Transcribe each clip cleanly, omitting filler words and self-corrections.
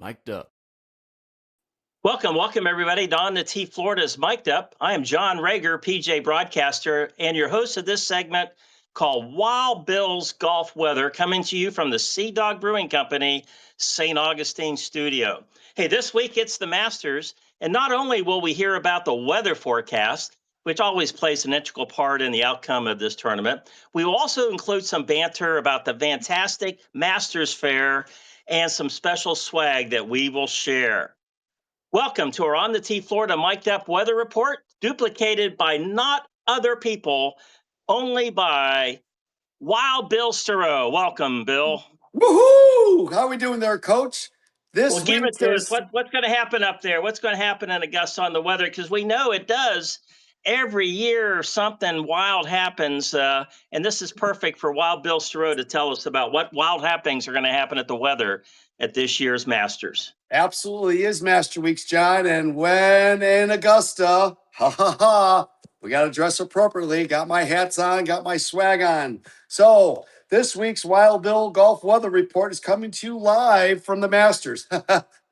Mic'd up. Welcome, everybody. Don the T Florida's mic'd up. I am John Reger, PJ broadcaster, and your host of this segment called Wild Bill's Golf Weather, coming to you from the Sea Dog Brewing Company, St. Augustine studio. Hey, this week it's the Masters, and not only will we hear about the weather forecast, which always plays an integral part in the outcome of this tournament, we will also include some banter about the fantastic Masters Fair and some special swag that we will share. Welcome to our On the Tee Florida Mic'd Up Weather Report, duplicated by not other people, only by Wild Bill Stereau. Welcome, Bill. Woohoo! How are we doing there, Coach? Well, give it to us. What's going to happen up there? What's going to happen in Augusta on the weather? Because we know it does. Every year something wild happens, and this is perfect for Wild Bill Stereau to tell us about what wild happenings are going to happen at the weather at this year's Masters. Absolutely is Master Weeks, John. And when in Augusta, we got to dress appropriately. Got my hats on, got my swag on. So this week's Wild Bill Golf Weather Report is coming to you live from the Masters,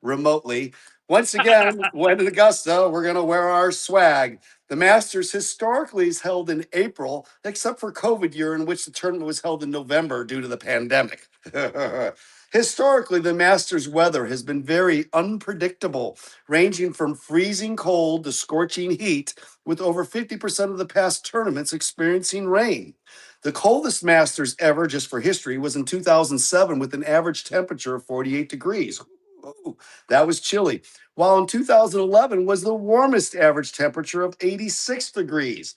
remotely. Once again, when in Augusta, we're going to wear our swag. The Masters historically is held in April, except for COVID year in which the tournament was held in November due to the pandemic. Historically, the Masters weather has been very unpredictable, ranging from freezing cold to scorching heat, with over 50% of the past tournaments experiencing rain. The coldest Masters ever, just for history, was in 2007 with an average temperature of 48 degrees. Ooh, that was chilly. While in 2011 was the warmest average temperature of 86 degrees.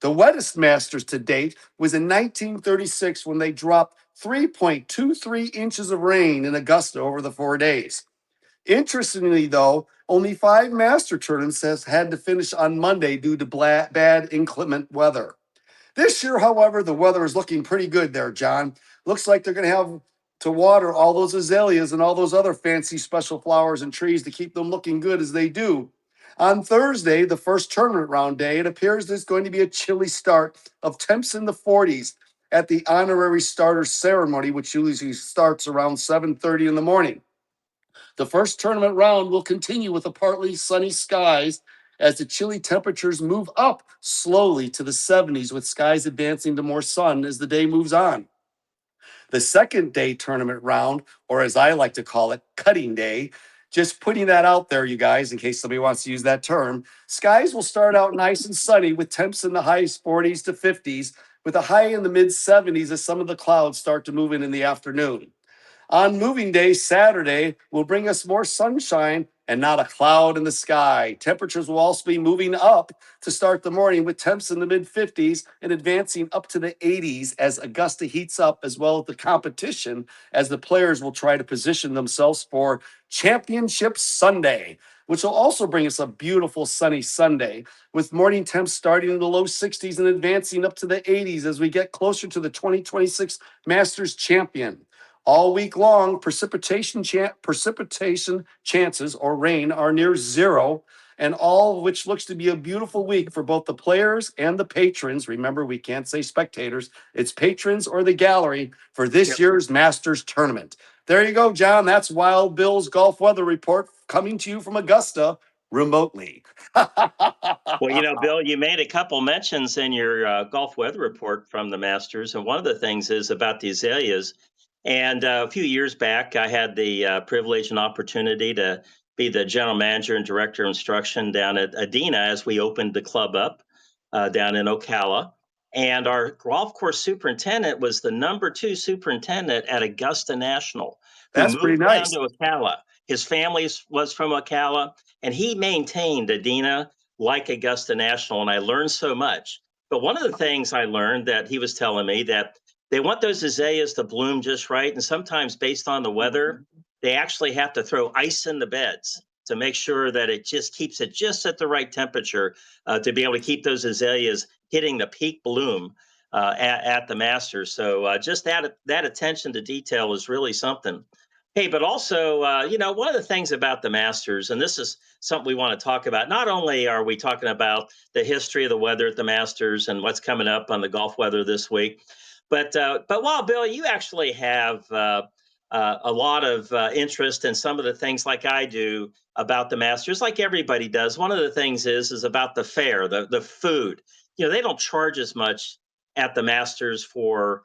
The wettest Masters to date was in 1936 when they dropped 3.23 inches of rain in Augusta over the 4 days. Interestingly, though, only 5 Master tournaments has had to finish on Monday due to bad inclement weather. This year, however, the weather is looking pretty good there, John. Looks like they're going to have to water all those azaleas and all those other fancy special flowers and trees to keep them looking good as they do. On Thursday, the first tournament round day, it appears there's going to be a chilly start of temps in the 40s at the honorary starter ceremony, which usually starts around 7:30 in the morning. The first tournament round will continue with a partly sunny skies as the chilly temperatures move up slowly to the 70s, with skies advancing to more sun as the day moves on. The second day tournament round, or as I like to call it, cutting day, just putting that out there, you guys, in case somebody wants to use that term, skies will start out nice and sunny with temps in the high 40s to 50s, with a high in the mid 70s as some of the clouds start to move in the afternoon. On moving day, Saturday, will bring us more sunshine and not a cloud in the sky. Temperatures will also be moving up to start the morning with temps in the mid 50s and advancing up to the 80s as Augusta heats up, as well as the competition as the players will try to position themselves for Championship Sunday, which will also bring us a beautiful sunny Sunday with morning temps starting in the low 60s and advancing up to the 80s as we get closer to the 2026 Masters champion. All week long, precipitation chances or rain are near zero, and all of which looks to be a beautiful week for both the players and the patrons. Remember, we can't say spectators. It's patrons or the gallery for this year's Masters tournament. There you go, John. That's Wild Bill's Golf Weather Report coming to you from Augusta remotely. Well, Bill, you made a couple mentions in your golf weather report from the Masters, and one of the things is about the azaleas. And a few years back, I had the privilege and opportunity to be the general manager and director of instruction down at Adena as we opened the club up down in Ocala. And our golf course superintendent was the number 2 superintendent at Augusta National, who That's pretty moved nice. down to Ocala. His family was from Ocala, and he maintained Adena like Augusta National, and I learned so much. But one of the things I learned that he was telling me that they want those azaleas to bloom just right, and sometimes based on the weather, they actually have to throw ice in the beds to make sure that it just keeps it just at the right temperature to be able to keep those azaleas hitting the peak bloom at the Masters. So just that attention to detail is really something. Hey, but also, one of the things about the Masters, and this is something we want to talk about, not only are we talking about the history of the weather at the Masters and what's coming up on the golf weather this week, but Wild Bill, you actually have a lot of interest in some of the things like I do about the Masters, like everybody does. One of the things is about the fare, the food. They don't charge as much at the Masters for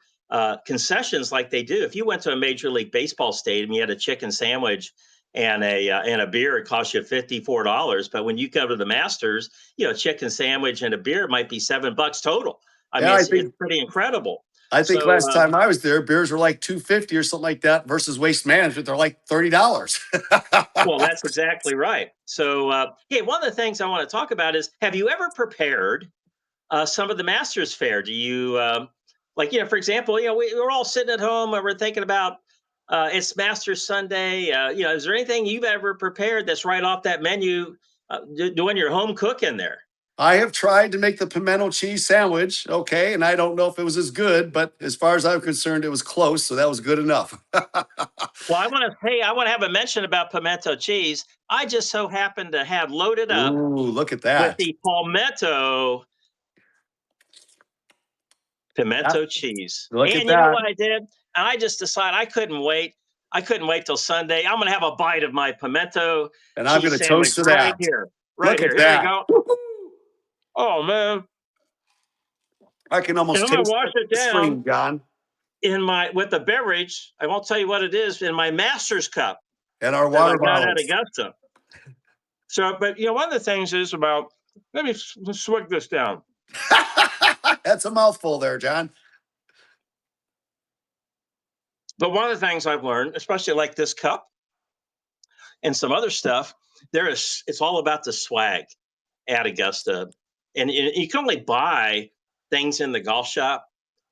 concessions like they do. If you went to a Major League Baseball stadium, you had a chicken sandwich and a beer, it costs you $54. But when you go to the Masters, a chicken sandwich and a beer might be $7 total. I Yeah, mean, it's pretty incredible. I think So last time I was there, beers were like $2.50 or something like that versus Waste Management. They're like $30. well, that's exactly right. So, hey, one of the things I want to talk about is, have you ever prepared some of the Masters fare? Do you, for example, we're all sitting at home and we're thinking about it's Masters Sunday. Is there anything you've ever prepared that's right off that menu, doing your home cooking there? I have tried to make the pimento cheese sandwich, okay, and I don't know if it was as good, but as far as I'm concerned, it was close, so that was good enough. Well, I want to have a mention about pimento cheese. I just so happen to have loaded up Ooh, look at with that. the palmetto Yeah, pimento cheese. look at And you know that. what I did? I just decided I couldn't wait. I couldn't wait till Sunday. I'm going to have a bite of my pimento And I'm cheese going to toast sandwich to right that. here. Right Look here. at Here we that. go. Oh, man. I can And almost I'm going to taste wash it on it the down screen, John. with the beverage. I won't tell you what it is, in my Master's cup And our that I water got at bottles. Augusta. So, but one of the things is about, let me swig this down. That's a mouthful there, John. But one of the things I've learned, especially like this cup and some other stuff, it's all about the swag at Augusta. And you can only buy things in the golf shop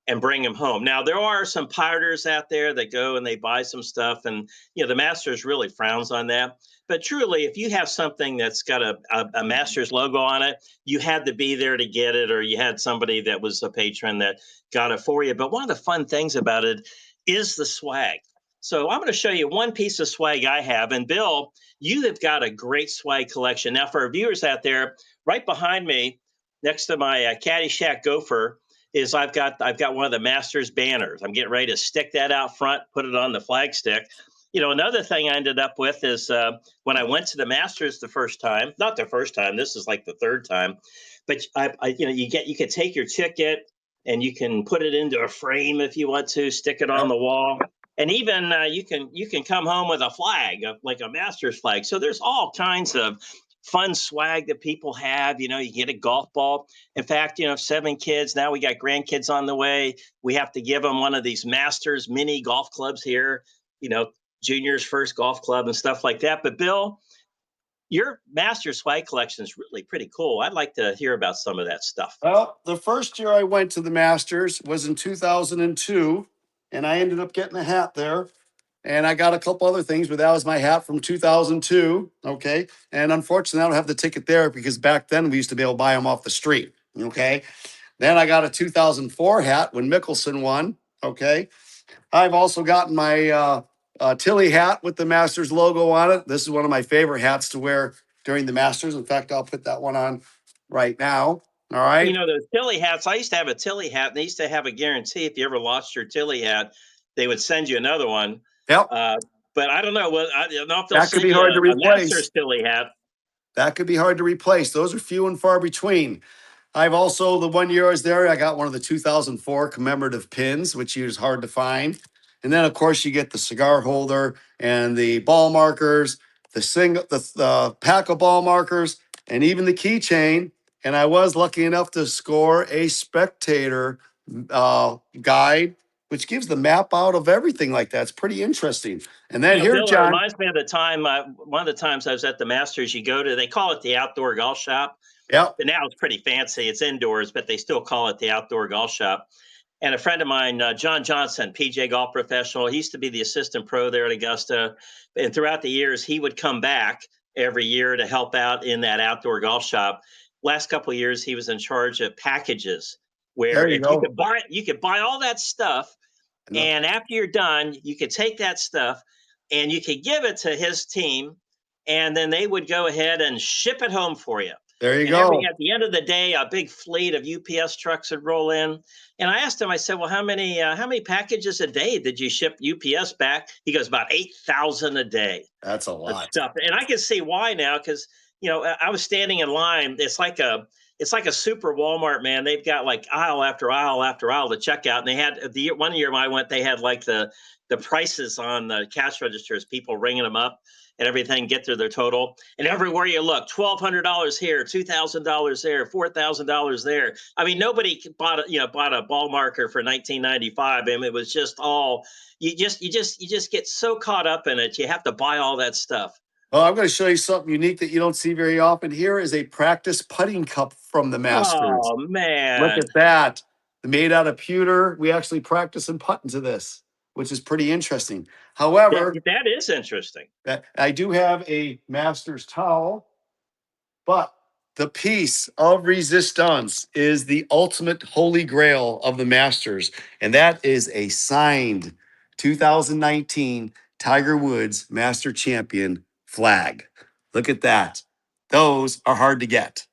and bring them home. Now, there are some piraters out there that go and they buy some stuff, and the Masters really frowns on that. But truly, if you have something that's got a Masters logo on it, you had to be there to get it, or you had somebody that was a patron that got it for you. But one of the fun things about it is the swag. So I'm going to show you one piece of swag I have. And Bill, you have got a great swag collection. Now, for our viewers out there, right behind me, next to my Caddyshack Gopher, is I've got one of the Masters banners. I'm getting ready to stick that out front, put it on the flag stick. Another thing I ended up with is when I went to the Masters the first time, not the first time, this is like the third time, but you can take your ticket and you can put it into a frame if you want to, stick it on Yep. the wall, and even you can come home with a flag, like a Masters flag. So there's all kinds of fun swag that people have. You get a golf ball. In fact, 7 kids. Now we got grandkids on the way. We have to give them one of these Masters mini golf clubs here, junior's first golf club and stuff like that. But Bill, your Masters swag collection is really pretty cool. I'd like to hear about some of that stuff. Well, the first year I went to the Masters was in 2002, and I ended up getting a hat there. And I got a couple other things, but that was my hat from 2002. Okay. And unfortunately, I don't have the ticket there because back then we used to be able to buy them off the street. Okay. Then I got a 2004 hat when Mickelson won. Okay. I've also gotten my Tilly hat with the Masters logo on it. This is one of my favorite hats to wear during the Masters. In fact, I'll put that one on right now. All right. Those Tilly hats. I used to have a Tilly hat, and they used to have a guarantee if you ever lost your Tilly hat, they would send you another one. Yep. But I don't know. Well, I don't know if they'll That could send be you hard to a replace. Masters Tilly hat. That could be hard to replace. Those are few and far between. I've also, the one year I was there, I got one of the 2004 commemorative pins, which is hard to find. And then, of course, you get the cigar holder and the ball markers, the pack of ball markers, and even the keychain. And I was lucky enough to score a spectator guide, which gives the map out of everything like that. It's pretty interesting. And then here, Bill, it John. reminds me of the time, one of the times I was at the Masters, you go to, they call it the outdoor golf shop. Yep. But now it's pretty fancy. It's indoors, but they still call it the outdoor golf shop. And a friend of mine, John Johnson, PGA golf professional, he used to be the assistant pro there at Augusta. And throughout the years, he would come back every year to help out in that outdoor golf shop. Last couple of years, he was in charge of packages where There you if you go. could buy it, you could buy all that stuff. No. And after you're done, you could take that stuff and you could give it to his team. And then they would go ahead and ship it home for you. There you And go. at the end of the day, a big fleet of UPS trucks would roll in. And I asked him, I said, well, how many packages a day did you ship UPS back? He goes, about 8,000 a day That's a of lot. stuff. And I can see why now, because I was standing in line. It's like a super Walmart, man. They've got like aisle after aisle after aisle to check out. And they had the one year I went, they had like the prices on the cash registers, people ringing them up and everything, get to their total. And everywhere you look, $1,200 here, $2,000 there, $4,000 there. I mean, nobody bought a ball marker for 1995. I mean, it was just all you just get so caught up in it. You have to buy all that stuff. Well, I'm going to show you something unique that you don't see very often. Here is a practice putting cup from the Masters. Oh Look man, at that. Made out of pewter. We actually practice and putt into this, which is pretty interesting. However, that is interesting. I do have a Masters towel, but the piece of resistance is the ultimate holy grail of the Masters, and that is a signed 2019 Tiger Woods Master Champion flag. Look at that. Those are hard to get.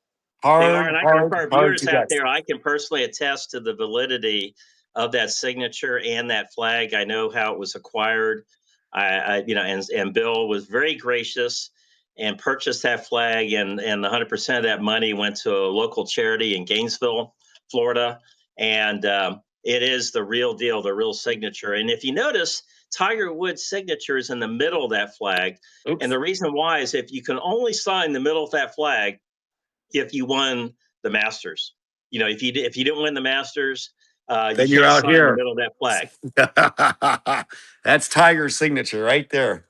They are, Hard, and for hard, our hard viewers to out get. there, I can personally attest to the validity of that signature and that flag. I know how it was acquired. And Bill was very gracious and purchased that flag, and 100% of that money went to a local charity in Gainesville, Florida, and it is the real deal, the real signature. And if you notice, Tiger Woods' signature is in the middle of that flag, and Oops. the reason why is if you can only sign the middle of that flag if you won the Masters. If you didn't win the Masters, you Then you're can't out sign the here. middle of that flag. That's Tiger's signature right there.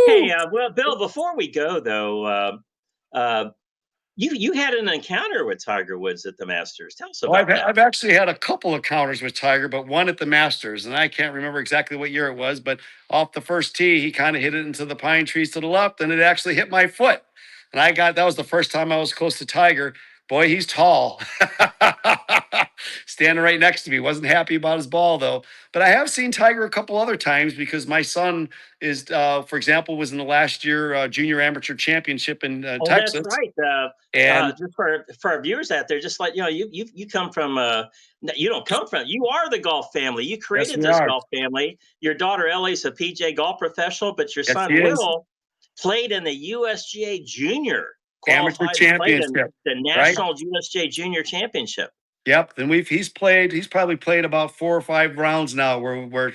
Hey, well, Bill, before we go though, uh, you had an encounter with Tiger Woods at the Masters. Tell us Well, about that. I've actually had a couple encounters with Tiger, but one at the Masters, and I can't remember exactly what year it was. But off the first tee, he kind of hit it into the pine trees to the left, and it actually hit my foot. And that was the first time I was close to Tiger. Boy, he's tall. Standing right next to me. Wasn't happy about his ball though. But I have seen Tiger a couple other times because my son is, for example, was in the last year junior amateur championship in Oh, that's Texas, right. and Just for our viewers out there, just like you come from. You don't come from. You are the golf family. You yes, created we this are. golf family. Your daughter Ellie's a PGA golf professional, but your Yes, he son is. Will played in the USGA Junior, Amateur qualified and played in championship, the right? National USGA Junior Championship. Yep. And he's probably played about 4 or 5 rounds now where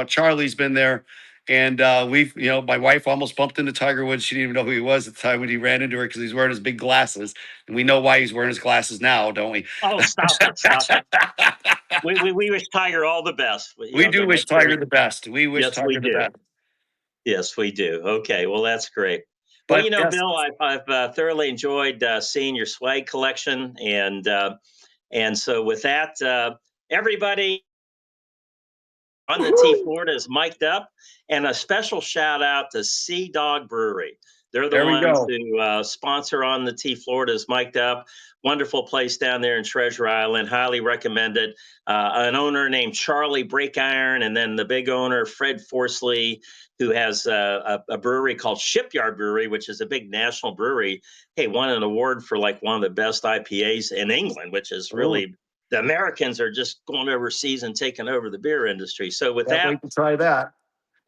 Charlie's been there. And my wife almost bumped into Tiger Woods. She didn't even know who he was at the time when he ran into her because he's wearing his big glasses. And we know why he's wearing his glasses now, don't we? Oh, stop it! Stop it! We wish Tiger all the best. We do To wish make sure. Tiger the best. We wish Yes, we Tiger the do. best. Yes, we do. Okay, well, that's great. Well, But yes, Bill, I've thoroughly enjoyed seeing your swag collection, and so with that, everybody on the T woo-hoo, Florida is mic'd up, and a special shout out to Sea Dog Brewery. They're the there we ones go. who sponsor on the T Florida is mic'd up. Wonderful place down there in Treasure Island. Highly recommended. An owner named Charlie Breakiron, and then the big owner Fred Forsley, who has a brewery called Shipyard Brewery, which is a big national brewery. Hey, won an award for like one of the best IPAs in England, which is Oh, really the Americans are just going overseas and taking over the beer industry. So with can't that, wait to try that.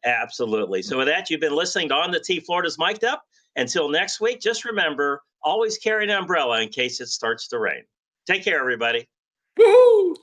absolutely. So with that, you've been listening to On the T Florida's Mic'd Up. Until next week, just remember, always carry an umbrella in case it starts to rain. Take care, everybody. Woohoo!